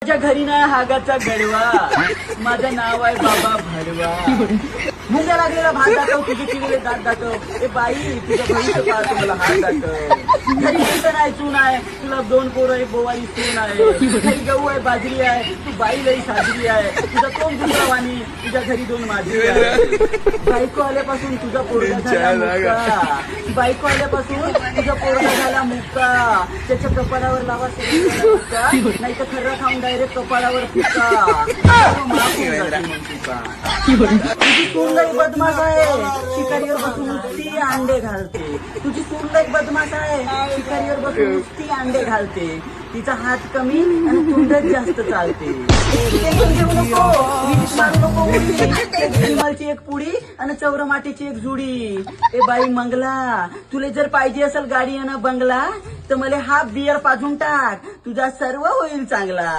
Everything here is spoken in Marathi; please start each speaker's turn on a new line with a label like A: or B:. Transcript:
A: माझ्या घरी नाही हागाचा गडवा, माझं नाव आहे बाबा भडवा. मुंग्या लागलेला भात दाखव, तुझे चिरले दात दाखव. ए बाई तुझ्या बहिणीचं पाहतो मला हात दाखव. घरी कोणतं नाही चून आहे, तुला 2 पोरं आहे, बोवारी सून आहे. घरी गहू आहे, बाजरी आहे, तू बाई लई साजरी आहे. तुझा तोंड दुसरावानी, तुझ्या घरी 2 माजरी आहे. बायको आल्यापासून तुझा पोरगा झाला मुक्का, बायको आल्यापासून तुझा पोरगा झाला मुक्का. त्याच्या कपाळावर लावा मुक्का, नाही तर खर्रा खाऊन डायरेक्ट कपाळावर फुक्का. तुझी सून लई बदमाश आहे, शिकारीवर बसून नुसती अंडे घालते. तुझी सून लई बदमाश आहे, शिकारीवर बसून नुसती अंडे घालते. तिचा हात कमी आणि तोंडच जास्त चालते. घेऊ नको, वीज मारू नको उडी. विमलची एक पुडी आणि चौरमाटीची एक जुडी. ए बाई मंगला, तुला जर पाहिजे असेल गाडी आणि बंगला, तर मला हाफ बियर पाजून टाक, तुझा सर्व होईल चांगला.